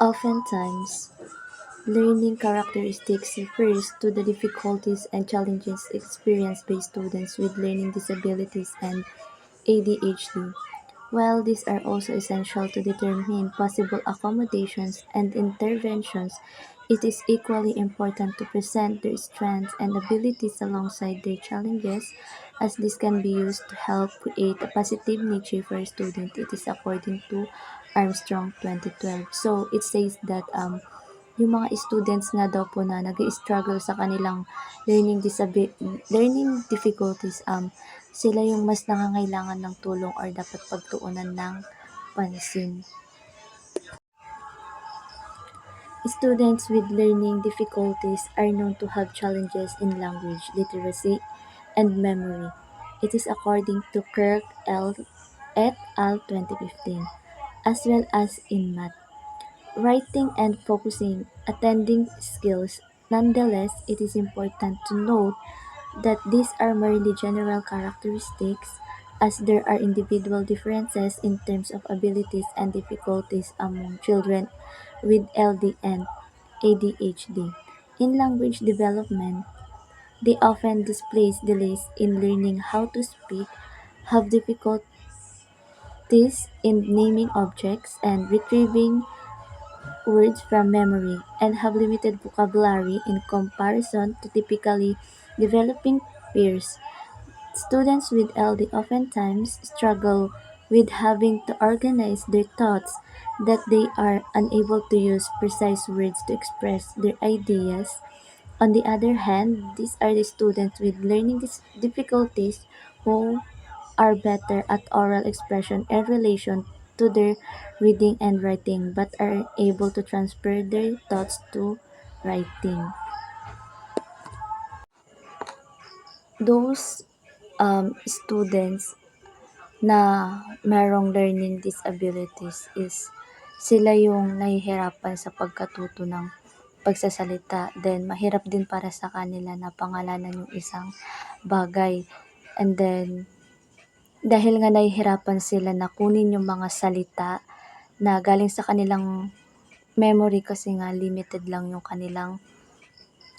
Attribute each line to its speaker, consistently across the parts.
Speaker 1: Oftentimes, learning characteristics refers to the difficulties and challenges experienced by students with learning disabilities and ADHD. While these are also essential to determine possible accommodations and interventions, it is equally important to present their strengths and abilities alongside their challenges, as this can be used to help create a positive niche for a student. It is according to Armstrong 2012. So it says that yung mga students nga daw po na nag-i-struggle sa kanilang learning difficulties, sila yung mas nangangailangan ng tulong or dapat pagtuunan ng pansin. Students with learning difficulties are known to have challenges in language, literacy, and memory. It is according to Kirk et al. 2015, as well as in math, writing, and focusing, attending skills. Nonetheless, it is important to note that these are merely general characteristics, as there are individual differences in terms of abilities and difficulties among children with LD and ADHD. In language development, they often display delays in learning how to speak, have difficulties in naming objects and retrieving words from memory, and have limited vocabulary in comparison to typically developing peers. Students with LD oftentimes struggle with having to organize their thoughts, that they are unable to use precise words to express their ideas. On the other hand, these are the students with learning difficulties who are better at oral expression in relation to their reading and writing, but are able to transfer their thoughts to writing. Those students na merong learning disabilities is sila yung nahihirapan sa pagkatuto ng pagsasalita. Then, mahirap din para sa kanila na pangalanan yung isang bagay. And then, dahil nga nahihirapan sila na kunin yung mga salita na galing sa kanilang memory, kasi nga limited lang yung kanilang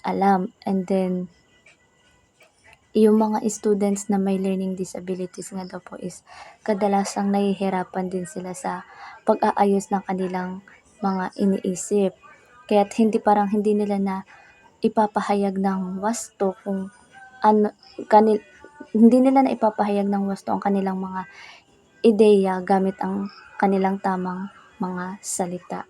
Speaker 1: alam. And then, yung mga students na may learning disabilities nga daw po is kadalasang nahihirapan din sila sa pag-aayos ng kanilang mga iniisip. Kaya't hindi nila na ipapahayag ng wasto kung ano kanil hindi nila na ipapahayag ng wasto ang kanilang mga ideya gamit ang kanilang tamang mga salita.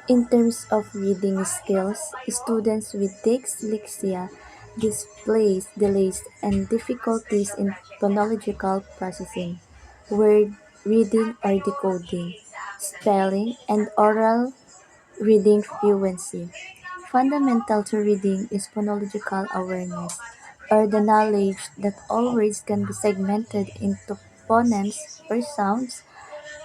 Speaker 1: In terms of reading skills, students with dyslexia display delays and difficulties in phonological processing, word reading or decoding, spelling, and oral reading fluency. Fundamental to reading is phonological awareness, or the knowledge that all words can be segmented into phonemes or sounds,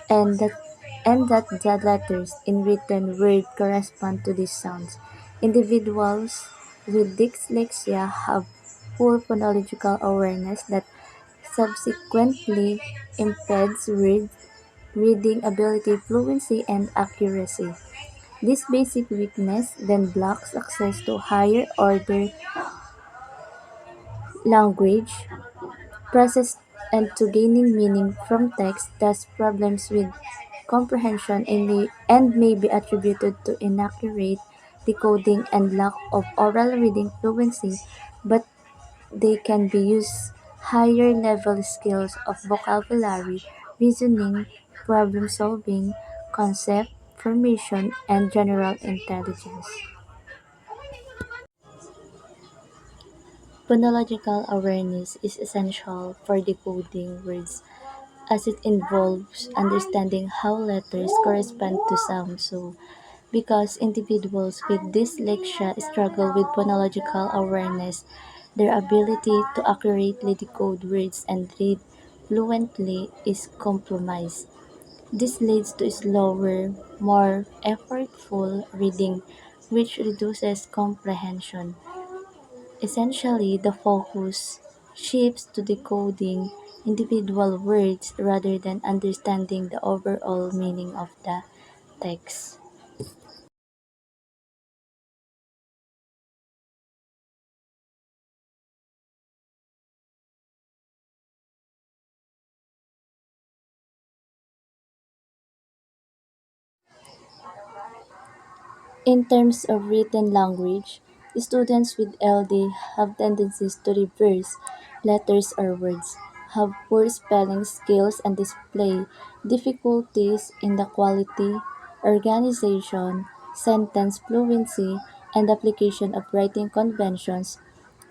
Speaker 1: and that the letters in written word correspond to these sounds. Individuals with dyslexia have poor phonological awareness that subsequently impedes reading ability, fluency, and accuracy. This basic weakness then blocks access to higher order language process and to gaining meaning from text. Thus, problems with comprehension and may be attributed to inaccurate decoding and lack of oral reading fluency, but they can be used higher level skills of vocabulary, reasoning, problem solving, concept formation, and general intelligence. Phonological awareness is essential for decoding words, as it involves understanding how letters correspond to sounds. So, because individuals with dyslexia struggle with phonological awareness, their ability to accurately decode words and read fluently is compromised. This leads to slower, more effortful reading, which reduces comprehension. Essentially, the focus shifts to decoding individual words rather than understanding the overall meaning of the text. In terms of written language, students with LD have tendencies to reverse letters or words, have poor spelling skills, and display difficulties in the quality, organization, sentence fluency, and application of writing conventions,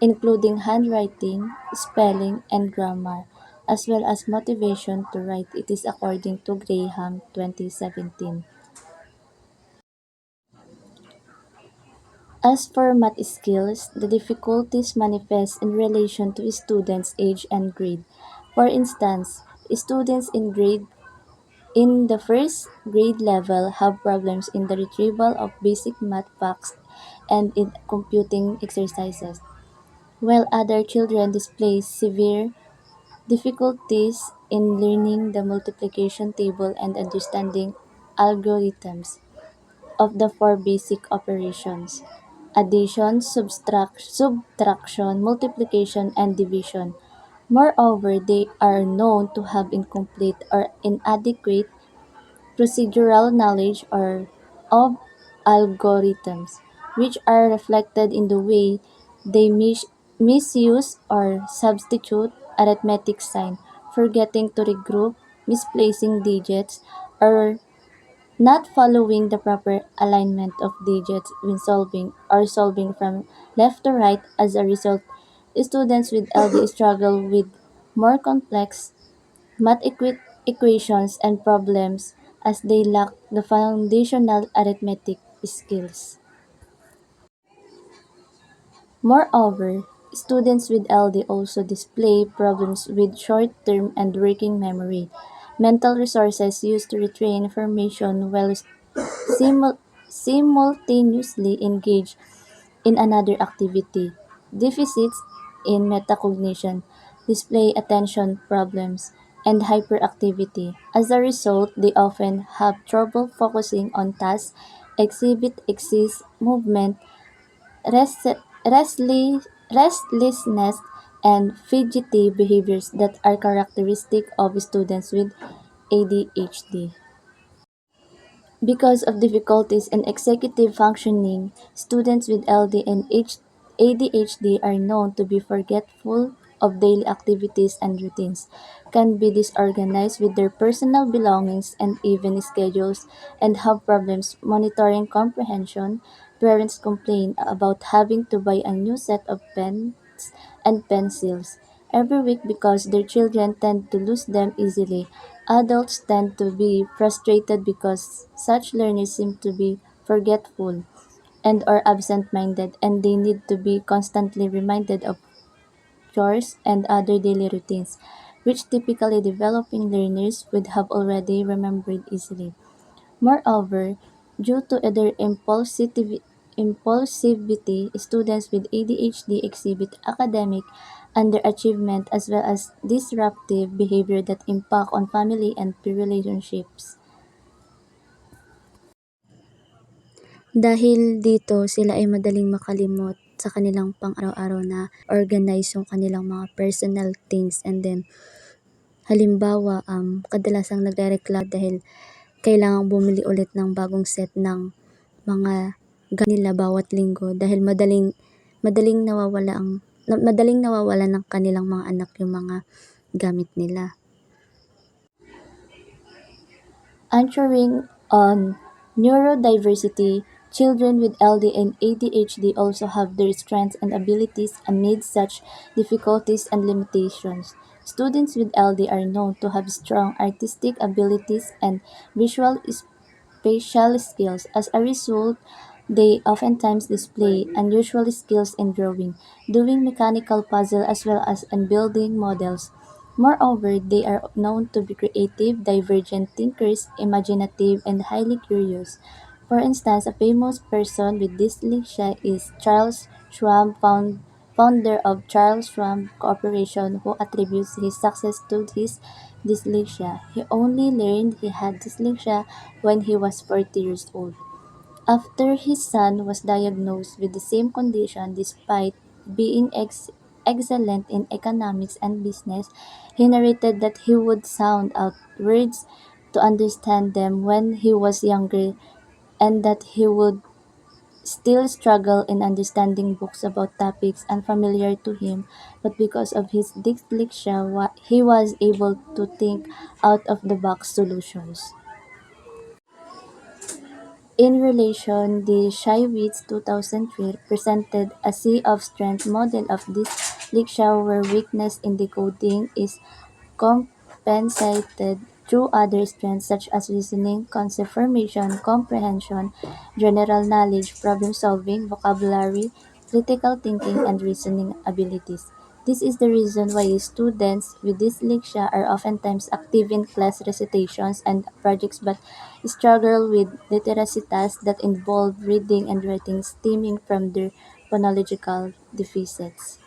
Speaker 1: including handwriting, spelling, and grammar, as well as motivation to write. It is according to Graham 2017. As for math skills, the difficulties manifest in relation to students' age and grade. For instance, students in the first grade level have problems in the retrieval of basic math facts and in computing exercises, while other children display severe difficulties in learning the multiplication table and understanding algorithms of the four basic operations: addition, subtraction, multiplication, and division. Moreover, they are known to have incomplete or inadequate procedural knowledge or of algorithms, which are reflected in the way they misuse or substitute arithmetic sign, forgetting to regroup, misplacing digits, or not following the proper alignment of digits when solving or solving from left to right. As a result, students with LD struggle with more complex math equations and problems as they lack the foundational arithmetic skills. Moreover, students with LD also display problems with short-term and working memory, mental resources used to retain information while simul- simultaneously engage in another activity. Deficits in metacognition, display attention problems, and hyperactivity. As a result, they often have trouble focusing on tasks, exhibit excess movement, rest- restlessness, and fidgety behaviors that are characteristic of students with ADHD. Because of difficulties in executive functioning, students with LD and ADHD are known to be forgetful of daily activities and routines, can be disorganized with their personal belongings and even schedules, and have problems monitoring comprehension. Parents complain about having to buy a new set of pens and pencils every week because their children tend to lose them easily. Adults tend to be frustrated because such learners seem to be forgetful and are absent-minded, and they need to be constantly reminded of chores and other daily routines, which typically developing learners would have already remembered easily. Moreover, due to their impulsivity, students with ADHD exhibit academic underachievement as well as disruptive behavior that impact on family and peer relationships. Dahil dito, sila ay madaling makalimot sa kanilang pang-araw-araw na organize yung kanilang mga personal things, and then halimbawa, kadalasang nagrereklamo dahil kailangang bumili ulit ng bagong set ng mga gamit nila bawat linggo dahil madaling madaling nawawala ng kanilang mga anak yung mga gamit nila. Answering on neurodiversity, children with LD and ADHD also have their strengths and abilities amid such difficulties and limitations. Students with LD are known to have strong artistic abilities and visual spatial skills. As a result, they oftentimes display unusual skills in drawing, doing mechanical puzzle as well as in building models. Moreover, they are known to be creative, divergent thinkers, imaginative, and highly curious. For instance, a famous person with dyslexia is Charles Schwab, founder of Charles Schwab Corporation, who attributes his success to his dyslexia. He only learned he had dyslexia when he was 40 years old. After his son was diagnosed with the same condition, despite being excellent in economics and business, he narrated that he would sound out words to understand them when he was younger and that he would still struggle in understanding books about topics unfamiliar to him, but because of his dyslexia, he was able to think out of the box solutions. In relation, the Shywitz 2003 presented a sea of strength model of dyslexia where weakness in decoding is compensated through other strengths such as reasoning, concept formation, comprehension, general knowledge, problem solving, vocabulary, critical thinking, and reasoning abilities. This is the reason why students with dyslexia are oftentimes active in class recitations and projects but struggle with literacy tasks that involve reading and writing stemming from their phonological deficits.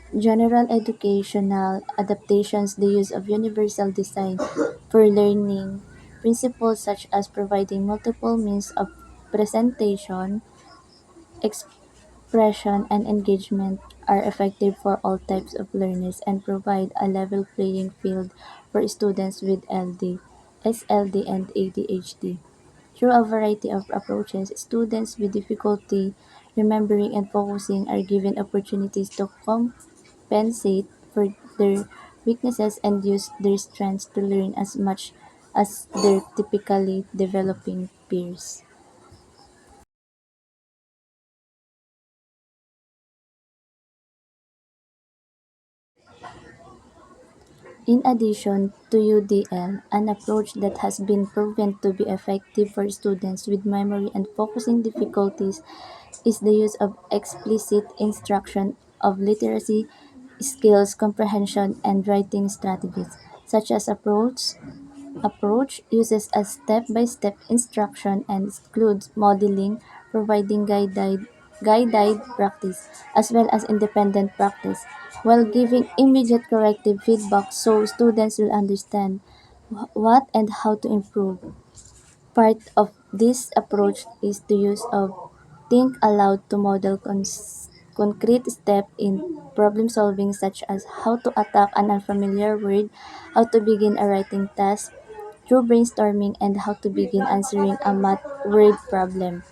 Speaker 1: General educational adaptations the use of universal design for learning principles such as providing multiple means of presentation, expression, and engagement are effective for all types of learners and provide a level playing field for students with LD, SLD, and ADHD. Through a variety of approaches, students with difficulty remembering and focusing are given opportunities to compensate for their weaknesses and use their strengths to learn as much as their typically developing peers. In addition to UDL, an approach that has been proven to be effective for students with memory and focusing difficulties is the use of explicit instruction of literacy skills, comprehension, and writing strategies, such as approach uses a step-by-step instruction and includes modeling, providing guided practice, as well as independent practice, while giving immediate corrective feedback so students will understand what and how to improve. Part of this approach is the use of think aloud to model concrete steps in problem solving such as how to attack an unfamiliar word, how to begin a writing task through brainstorming, and how to begin answering a math word problem.